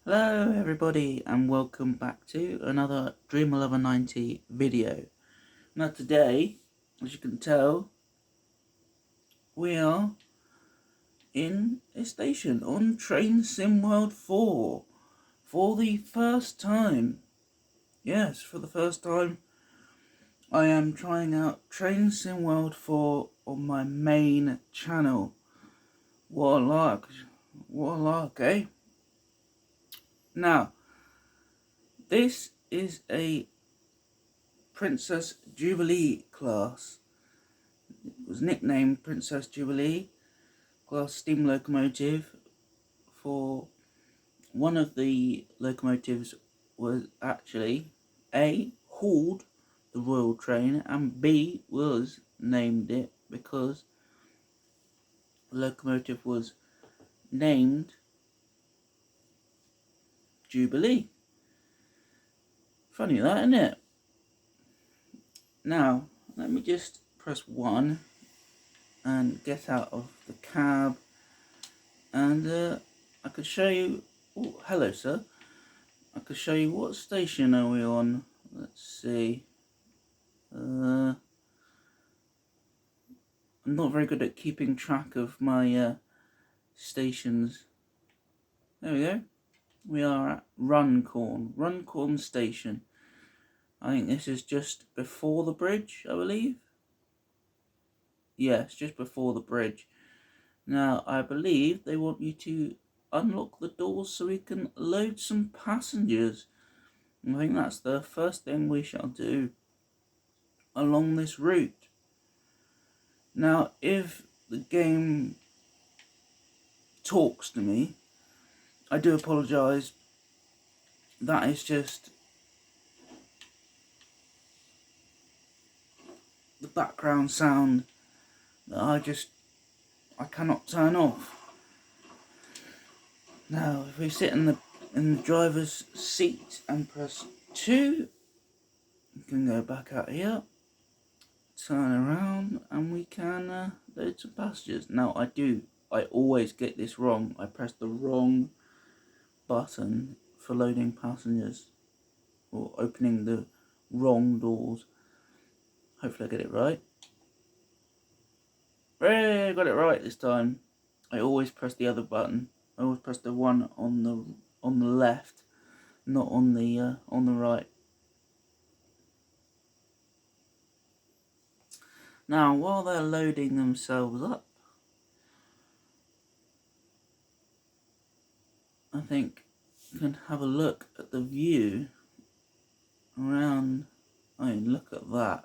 Hello everybody and welcome back to another Dreamer Lover 90 video. Now today, as you can tell, we are in a station on Train Sim World 4 for the first time. Yes, for the first time I am trying out Train Sim World 4 on my main channel. What a lark, eh? Now, this is a Princess Jubilee class. It was nicknamed Princess Jubilee class steam locomotive for one of the locomotives was actually A, hauled the royal train, and B, was named it because the locomotive was named Jubilee. Funny that, isn't it? Now, let me just press 1 and get out of the cab, and I could show you. Oh, hello, sir. I could show you what station are we on. Let's see. I'm not very good at keeping track of my stations. There we go. We are at Runcorn Station. I think this is just before the bridge, I believe. Yes, just before the bridge. Now, I believe they want you to unlock the doors so we can load some passengers. I think that's the first thing we shall do along this route. Now, if the game talks to me, I do apologise. That is just the background sound that I cannot turn off. Now, if we sit in the driver's seat and press 2, we can go back out here, turn around, and we can load some passengers. Now, I always get this wrong. I press the wrong button for loading passengers or opening the wrong doors. Hopefully I get it right. Hey, I got it right this time. I always press the other button. I always press the one on the left, not on the right. Now, while they're loading themselves up, I think you can have a look at the view around. I mean, look at that.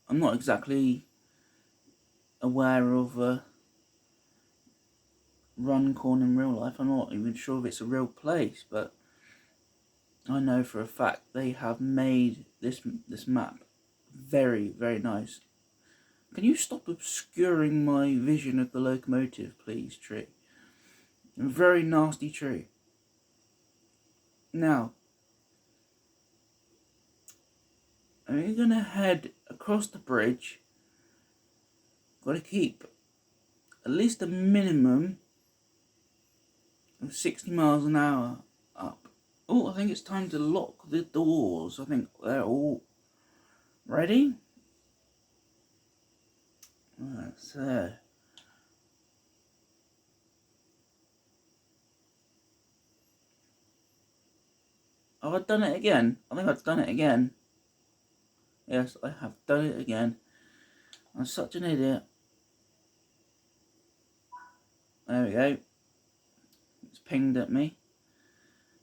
I'm not exactly aware of Runcorn in real life. I'm not even sure if it's a real place, but I know for a fact they have made this map very, very nice. Can you stop obscuring my vision of the locomotive, please, tree? A very nasty tree. Now, I'm going to head across the bridge. Got to keep at least a minimum of 60 miles an hour up. Oh, I think it's time to lock the doors. I think they're all ready. So. Have I done it again? I think I've done it again. Yes, I have done it again. I'm such an idiot. There we go. It's pinged at me.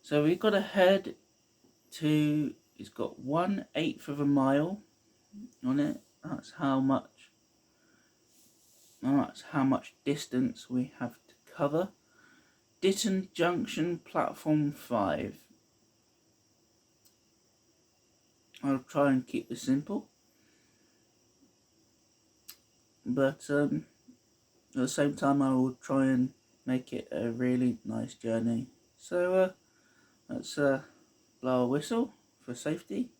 So we've got to head to, it's got 1/8 of a mile on it. That's how much distance we have to cover. Ditton Junction, platform 5. I'll try and keep this simple, but at the same time I will try and make it a really nice journey. So let's blow a whistle for safety.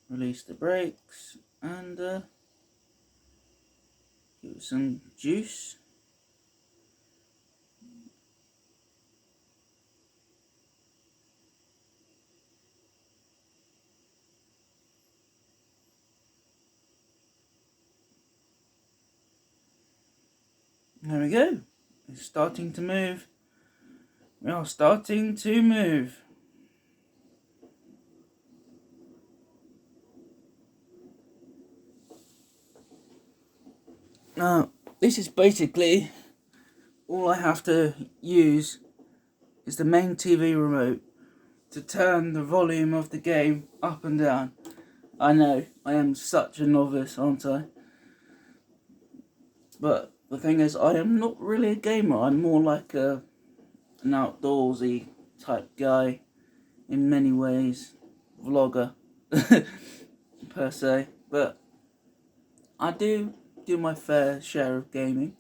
Release the brakes and Give it some juice. There we go. It's starting to move. We are starting to move. Now, this is basically all I have to use is the main TV remote to turn the volume of the game up and down. I know, I am such a novice, aren't I? But the thing is, I am not really a gamer. I'm more like an outdoorsy type guy in many ways. Vlogger, per se. But I do my fair share of gaming.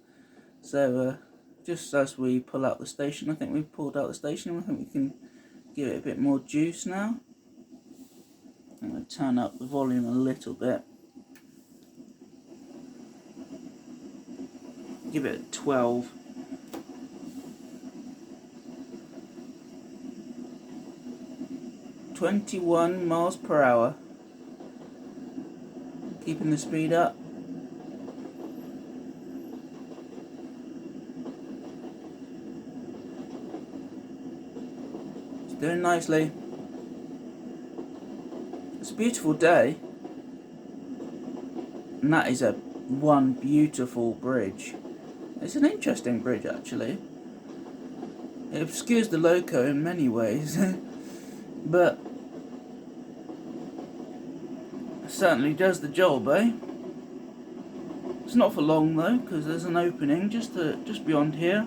So, just as we pull out the station, I think we've pulled out the station. I think we can give it a bit more juice now. I'm going to turn up the volume a little bit. Give it a 12. .21 miles per hour. Keeping the speed up. It's doing nicely. It's a beautiful day. And that is one beautiful bridge. It's an interesting bridge, actually. It obscures the loco in many ways, but it certainly does the job, eh? It's not for long though, because there's an opening just beyond here.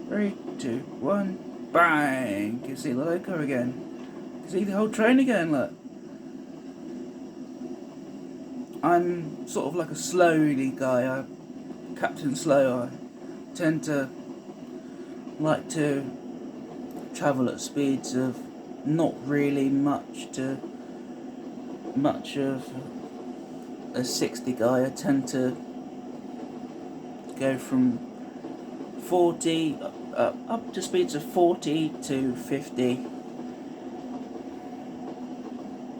3, 2, 1, bang! You can see the loco again. You can see the whole train again. Look. I'm sort of like a slowly guy. Captain Slow. I tend to like to travel at speeds of not really much of a 60 guy. I tend to go from 40 up to speeds of 40 to 50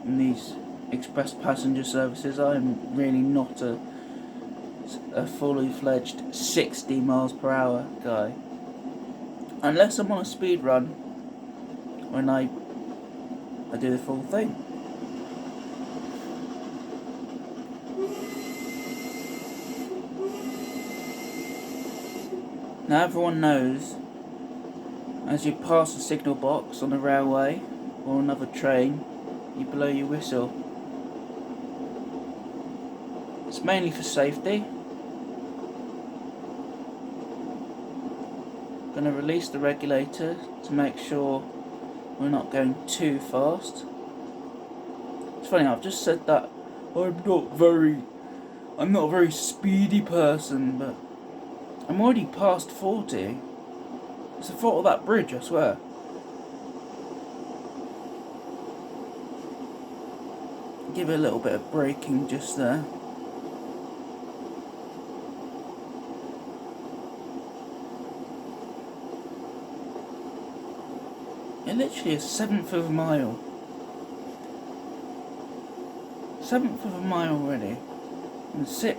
in these express passenger services. I'm really not a fully fledged 60 miles per hour guy, unless I'm on a speed run when I do the full thing. Now everyone knows, as you pass a signal box on a railway or another train, you blow your whistle. It's mainly for safety. I'm going to release the regulator to make sure we're not going too fast. It's funny, I've just said that I'm not a very speedy person, but I'm already past 40. It's the fault of that bridge, I swear. Give it a little bit of braking just there. It literally is 1/7 of a mile. 1/7 of a mile already. And 6th.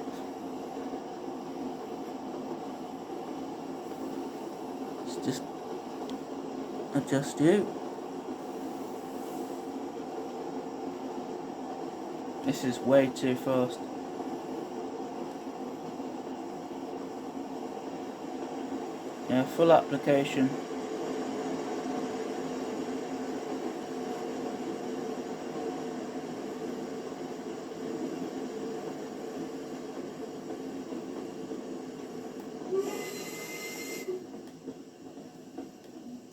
Let's just adjust you. This is way too fast. Yeah, full application.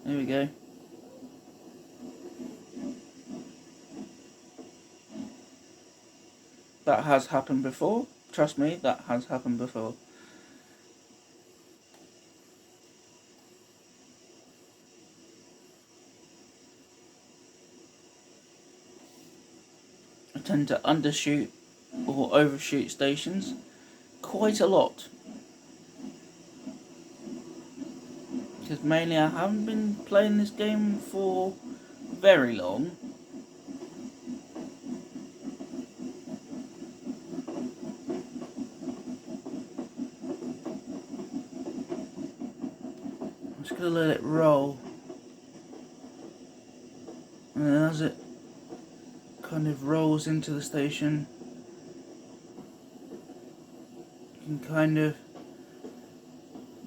There we go. That has happened before. Trust me, that has happened before. I tend to undershoot or overshoot stations quite a lot. Because mainly I haven't been playing this game for very long. I'm just going to let it roll. And then as it kind of rolls into the station, you can kind of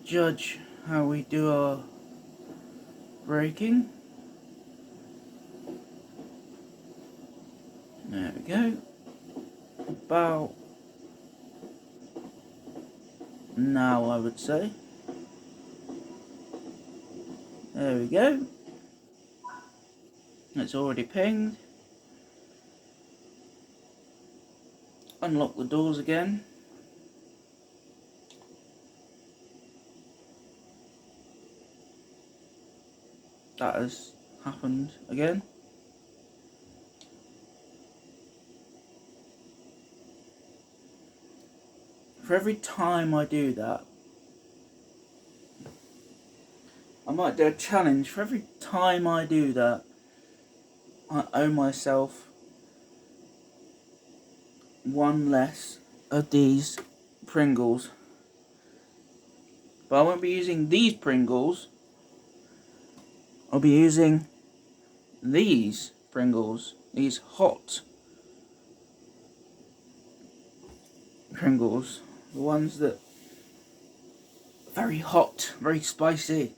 judge how we do our braking. There we go. About now, I would say. There we go. It's already pinged. Unlock the doors again. That has happened again. For every time I do that, I might do a challenge. For every time I do that, I owe myself one less of these Pringles. But I won't be using these Pringles. I'll be using these Pringles. These hot Pringles. The ones that are very hot, very spicy.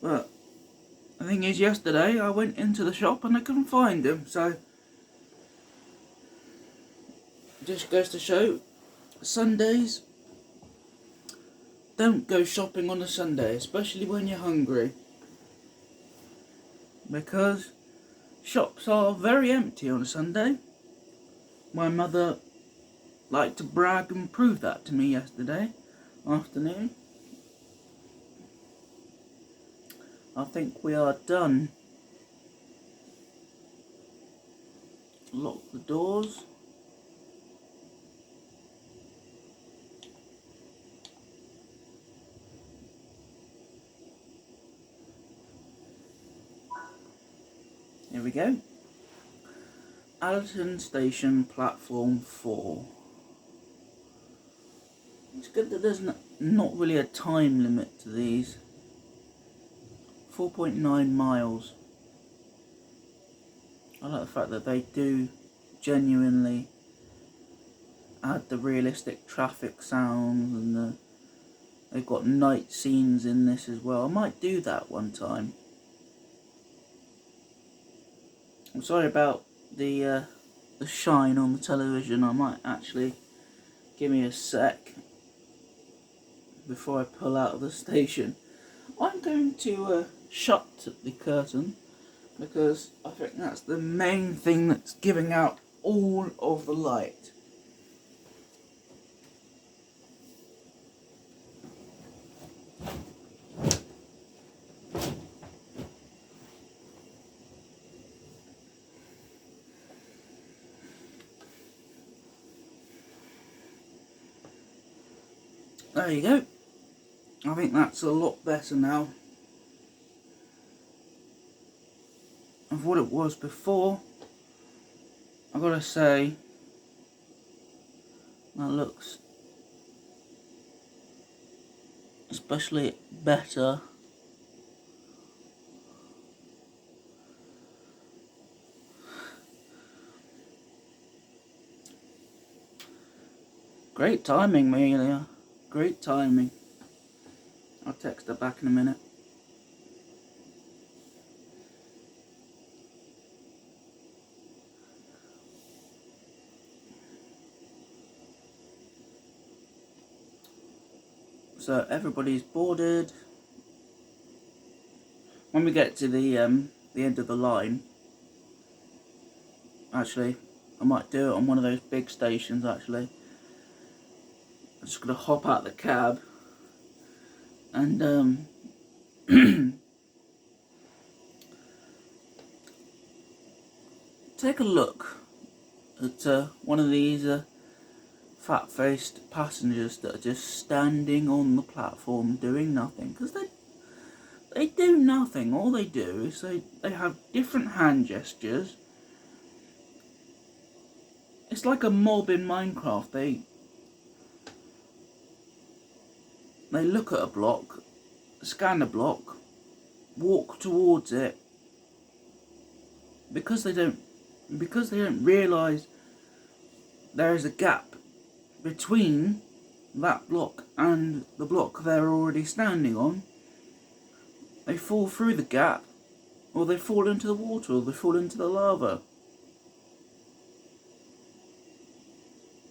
But the thing is, yesterday I went into the shop and I couldn't find them, so it just goes to show, Sundays, don't go shopping on a Sunday, especially when you're hungry, because shops are very empty on a Sunday. My mother liked to brag and prove that to me yesterday afternoon. I think we are done. Lock the doors. Here we go. Allerton Station, Platform 4. It's good that there's not really a time limit to these. 4.9 miles. I like the fact that they do genuinely add the realistic traffic sounds, and they've got night scenes in this as well. I might do that one time. I'm sorry about the shine on the television. I might actually, give me a sec before I pull out of the station. I'm going to shut the curtain, because I think that's the main thing that's giving out all of the light. There you go. I think that's a lot better now of what it was before. I've got to say, that looks especially better. Great timing, Amelia. Great timing. I'll text her back in a minute. So everybody's boarded. When we get to the end of the line, actually, I might do it on one of those big stations. Actually, I'm just gonna hop out the cab and take a look at one of these fat-faced passengers that are just standing on the platform doing nothing, because they do nothing. All they do is they have different hand gestures. It's like a mob in Minecraft. They look at a block, scan a block, walk towards it, because they don't realise there is a gap between that block and the block they're already standing on. They fall through the gap, or they fall into the water, or they fall into the lava.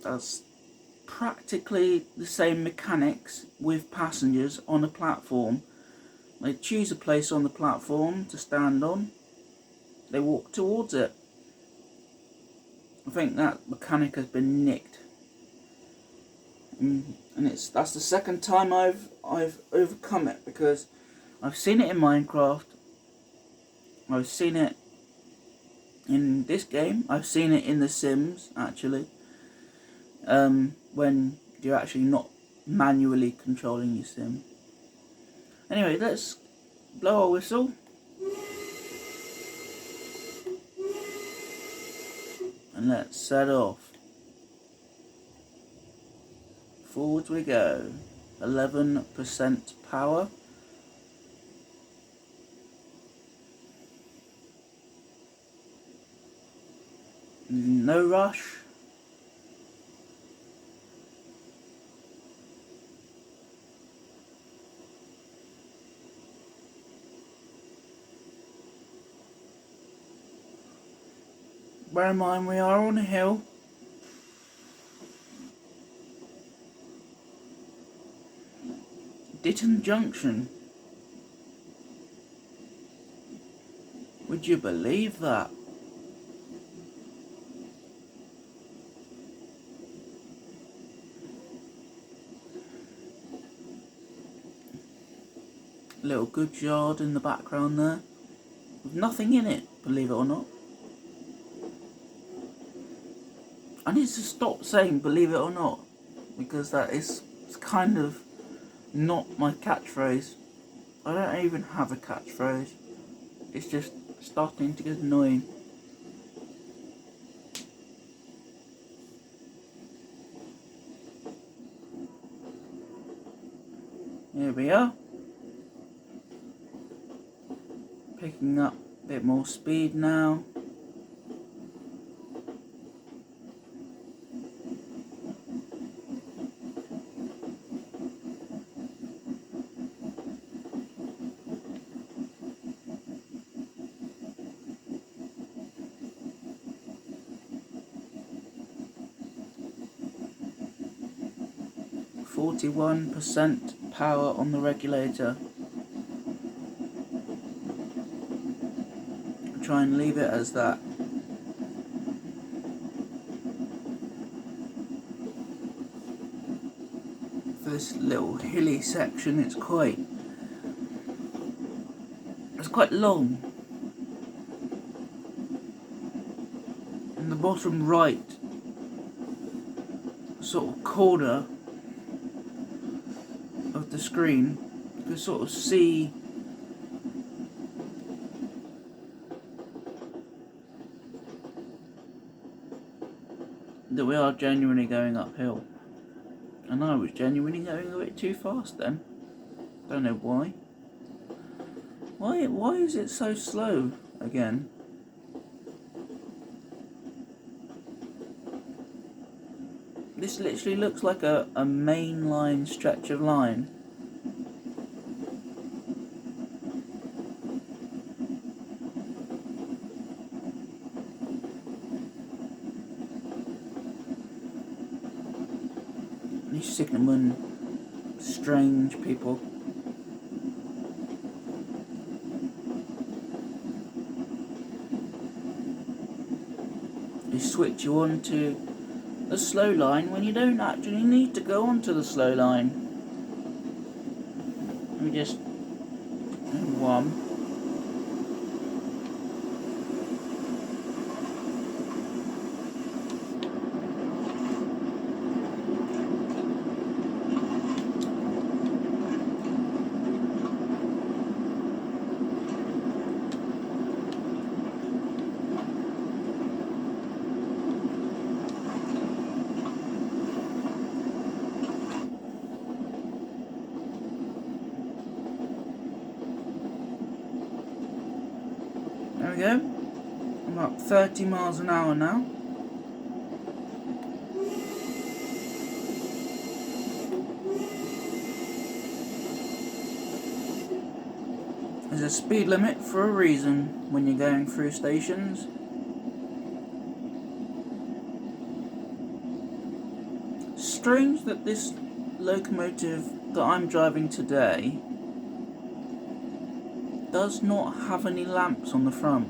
That's practically the same mechanics with passengers on a platform. They choose a place on the platform to stand on, they walk towards it. I think that mechanic has been nicked, and that's the second time I've overcome it, because I've seen it in Minecraft, I've seen it in this game, I've seen it in The Sims actually, when you're actually not manually controlling your sim. Anyway, let's blow our whistle. And let's set off. Forwards we go. 11% power. No rush. Bear in mind we are on a hill. Ditton Junction. Would you believe that? Little goods yard in the background there, with nothing in it, believe it or not. I need to stop saying believe it or not, because it's kind of not my catchphrase. I don't even have a catchphrase. It's just starting to get annoying. Here we are. Picking up a bit more speed now. %, power on the regulator. Try and leave it as that. For this little hilly section, it's quite long. In the bottom right sort of corner of the screen, you can sort of see that we are genuinely going uphill. And I was genuinely going a bit too fast then. Don't know why. Why is it so slow again? This literally looks like a mainline stretch of line. These signalmen, strange people. They switch you on to the slow line when you don't actually need to go onto the slow line. Let me just one. we go. I'm up 30 miles an hour now. There's a speed limit for a reason when you're going through stations. Strange that this locomotive that I'm driving today does not have any lamps on the front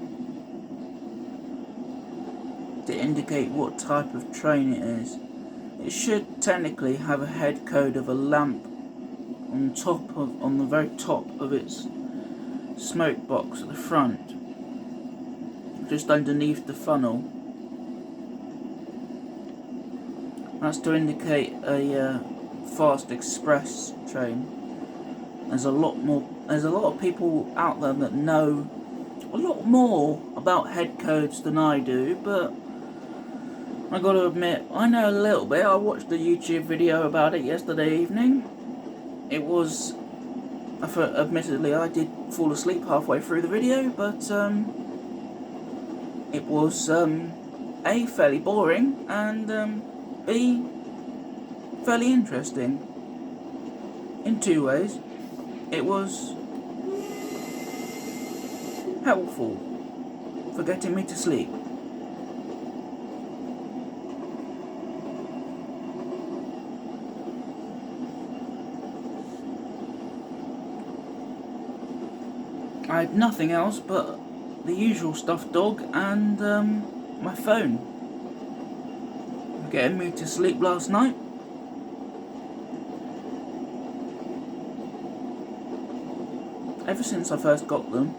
to indicate what type of train it is. It should technically have a head code of a lamp on the very top of its smoke box at the front, just underneath the funnel. That's to indicate a fast express train. There's a lot of people out there that know a lot more about head codes than I do, but I got to admit, I know a little bit. I watched a YouTube video about it yesterday evening. It was, admittedly, I did fall asleep halfway through the video, but it was A, fairly boring, and B, fairly interesting. In two ways. It was helpful for getting me to sleep. I had nothing else but the usual stuffed dog and my phone for getting me to sleep last night. Ever since I first got them,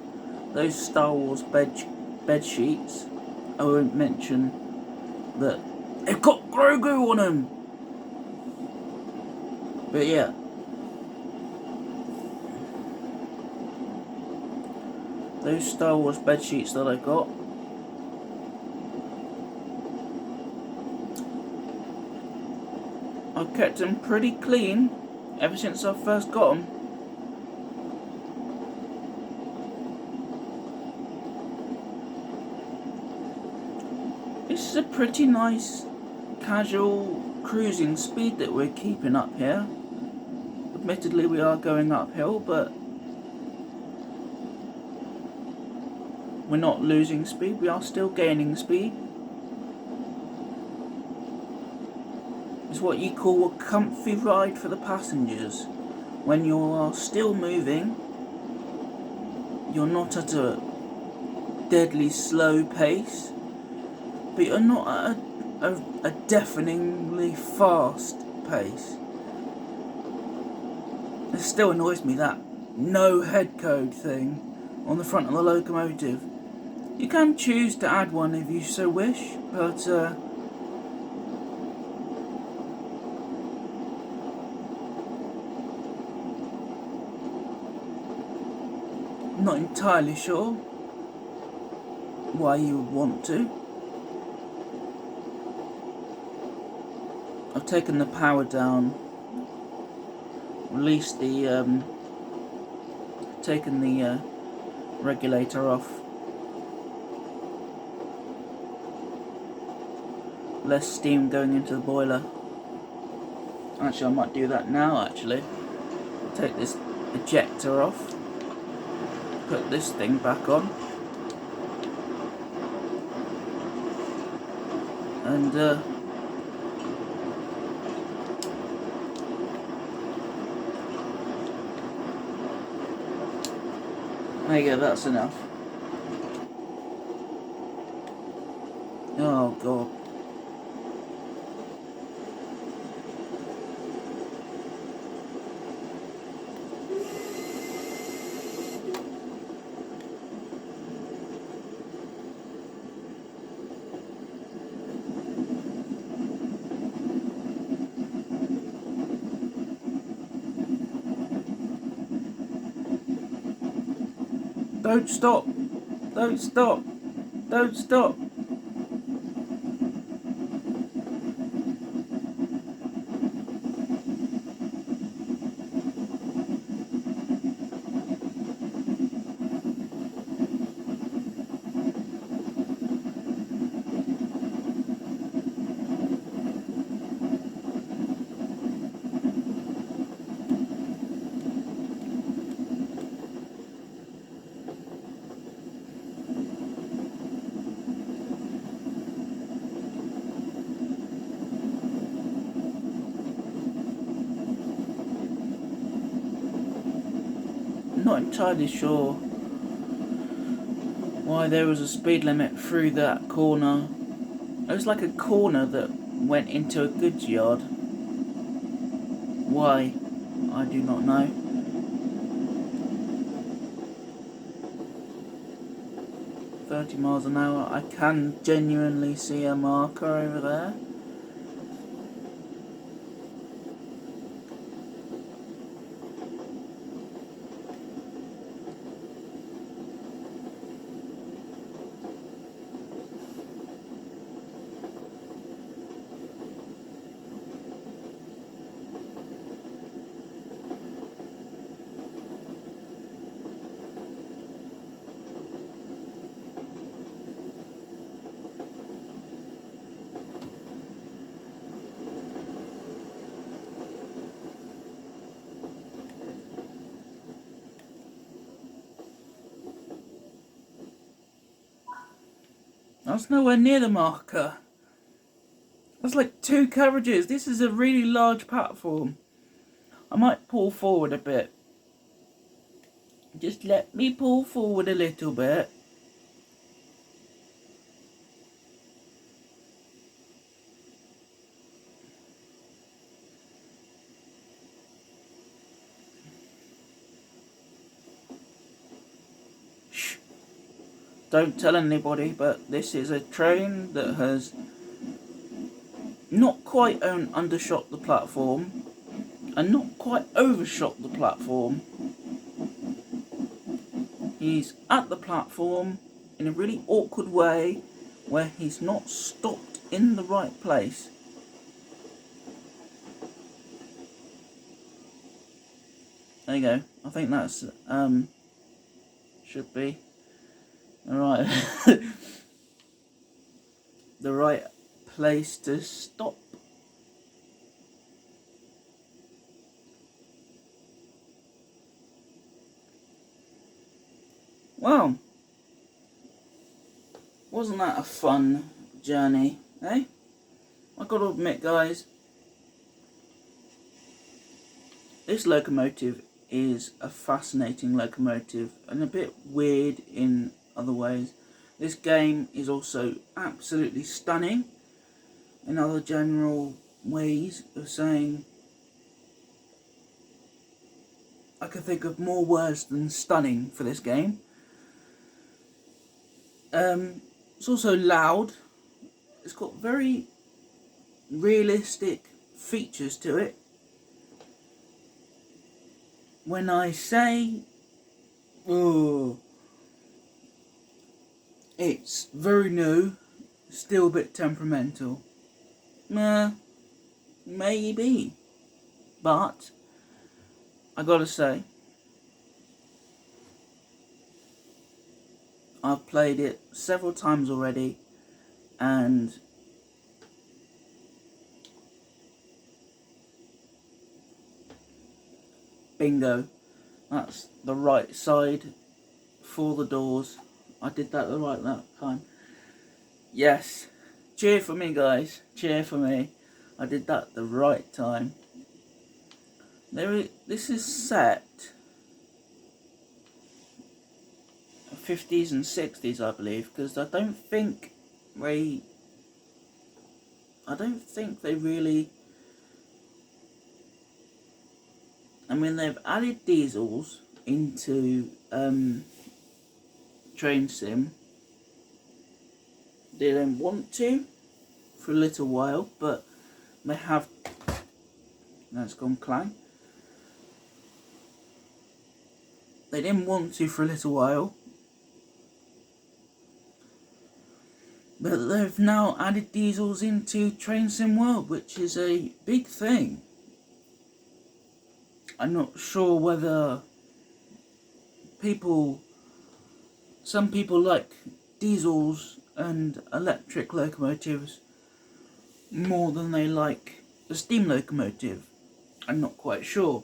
those Star Wars bed sheets, I won't mention that they've got Grogu on them. But yeah. Those Star Wars bed sheets that I got, I've kept them pretty clean ever since I first got them. This is a pretty nice casual cruising speed that we're keeping up here. Admittedly, we are going uphill, but we're not losing speed, we are still gaining speed. It's what you call a comfy ride for the passengers. When you are still moving, you're not at a deadly slow pace, but you're not at a deafeningly fast pace. It still annoys me, that no head code thing on the front of the locomotive. You can choose to add one if you so wish, but I'm not entirely sure why you would want to. I've taken the power down, released the taken the regulator off. Less steam going into the boiler. Actually, I might do that now, actually. Take this ejector off. Put this thing back on. And there you go, that's enough. Oh God. Don't stop! Don't stop! Don't stop! not entirely sure why there was a speed limit through that corner. It was like a corner that went into a goods yard. Why? I do not know. £30 mph. I can genuinely see a marker over there. That's nowhere near the marker. That's like 2 carriages. This is a really large platform. I might pull forward a bit. Just let me pull forward a little bit. Shh. Don't tell anybody, but this is a train that has not quite undershot the platform and not quite overshot the platform. He's at the platform in a really awkward way where he's not stopped in the right place. There you go. I think that's should be alright. The right place to stop. Well, wasn't that a fun journey, eh? I gotta admit, guys, this locomotive is a fascinating locomotive and a bit weird in other ways. This game is also absolutely stunning in other general ways of saying. I can think of more words than stunning for this game. It's also loud. It's got very realistic features to it. When I say, oh, it's very new, still a bit temperamental. Maybe. But I gotta say, I've played it several times already, and bingo, that's the right side for the doors. I did that the right that time. Yes, cheer for me, guys, cheer for me. I did that the right time. This is set 50s and 60s, I believe, because I don't think they really. I mean, they've added diesels into Train Sim. They didn't want to for a little while, but they have. Now it's gone clang. They didn't want to for a little while, but they've now added diesels into Train Sim World, which is a big thing. I'm not sure whether some people like diesels and electric locomotives more than they like the steam locomotive. I'm not quite sure.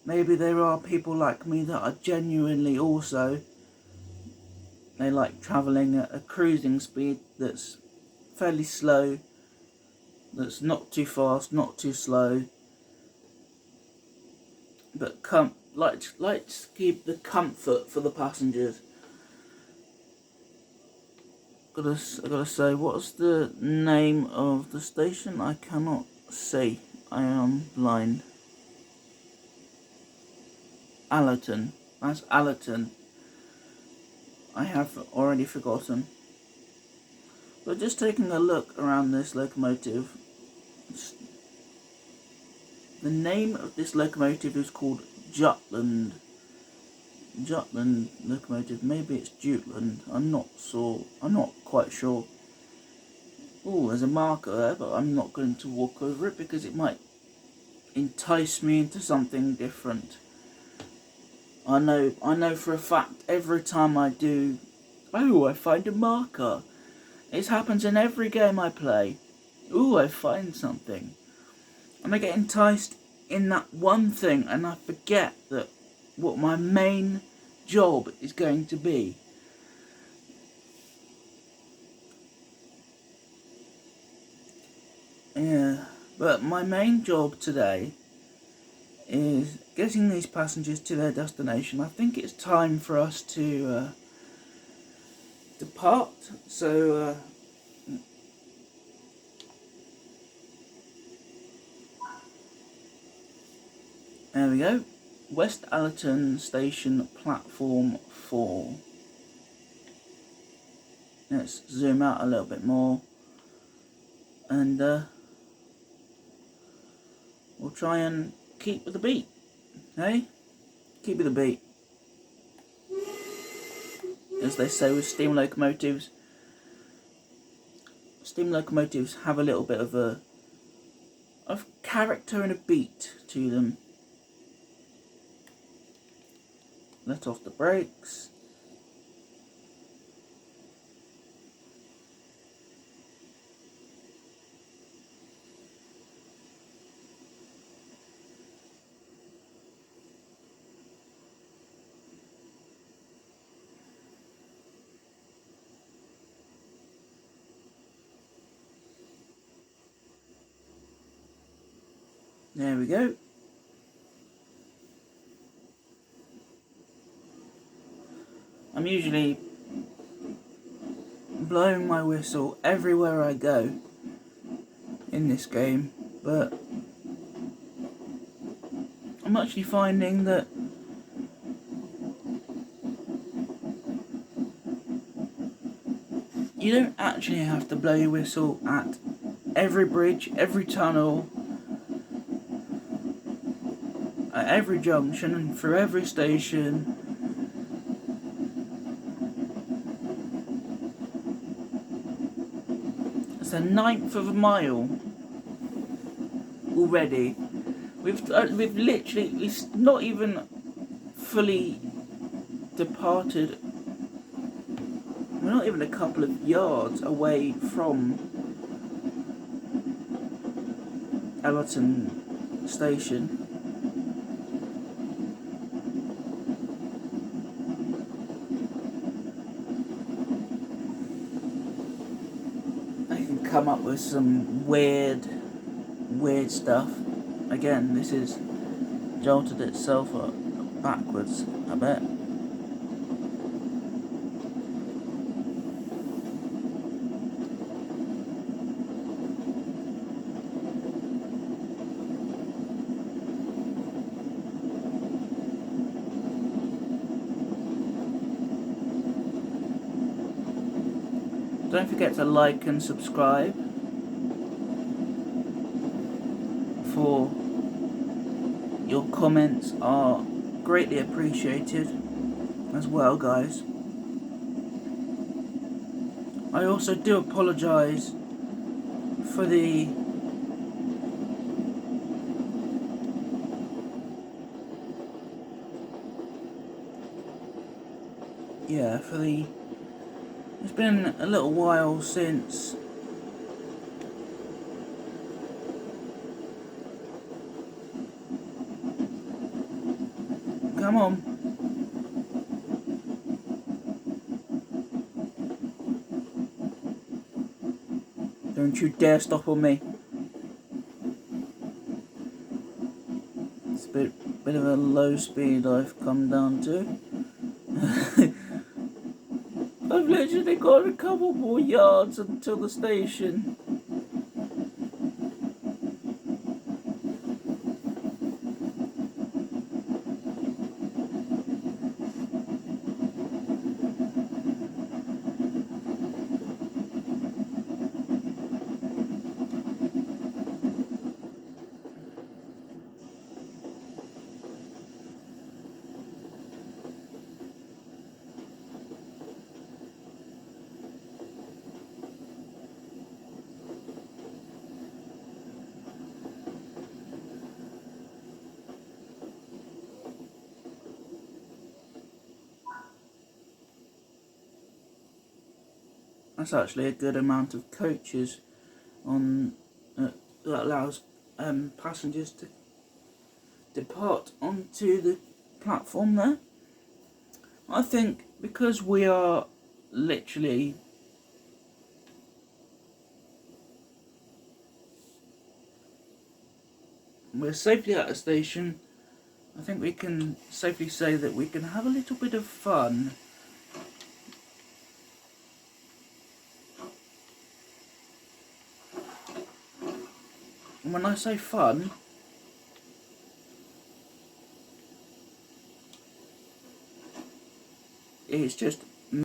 Maybe there are people like me that are genuinely also, they like travelling at a cruising speed that's fairly slow, that's not too fast, not too slow. but like to keep the comfort for the passengers. I gotta say, what's the name of the station? I cannot see. I am blind. Allerton. That's Allerton. I have already forgotten. But just taking a look around this locomotive, the name of this locomotive is called Jutland. Jutland locomotive. Maybe it's Jutland. I'm not quite sure. Oh, there's a marker there, but I'm not going to walk over it because it might entice me into something different. I know for a fact every time I do, oh, I find a marker. It happens in every game I play. Ooh, I find something. And I get enticed in that one thing and I forget that what my main job is going to be. Yeah, but my main job today is getting these passengers to their destination. I think it's time for us to depart. So there we go. West Allerton Station, platform 4. Let's zoom out a little bit more, and we'll try and keep with the beat. Hey, keep with the beat, as they say with steam locomotives. Steam locomotives have a little bit of character and a beat to them. Let off the brakes. There we go. I'm usually blowing my whistle everywhere I go in this game, but I'm actually finding that you don't actually have to blow your whistle at every bridge, every tunnel, at every junction, and for every station. It's a 1/9 of a mile already. We've literally, it's not even fully departed. We're not even a couple of yards away from Allerton Station. I can come up with some weird stuff. Again, this is jolted itself backwards a bit. Don't forget to like and subscribe for your comments are greatly appreciated as well, guys. I also do apologise for the it's been a little while since come on. Don't you dare stop on me. It's a bit of the low speed I've come down to. I've literally got a couple more yards until the station. That's actually a good amount of coaches on that allows passengers to depart onto the platform there. I think because we are literally we're safely at the station, I think we can safely say that we can have a little bit of fun. And when I say fun, it's just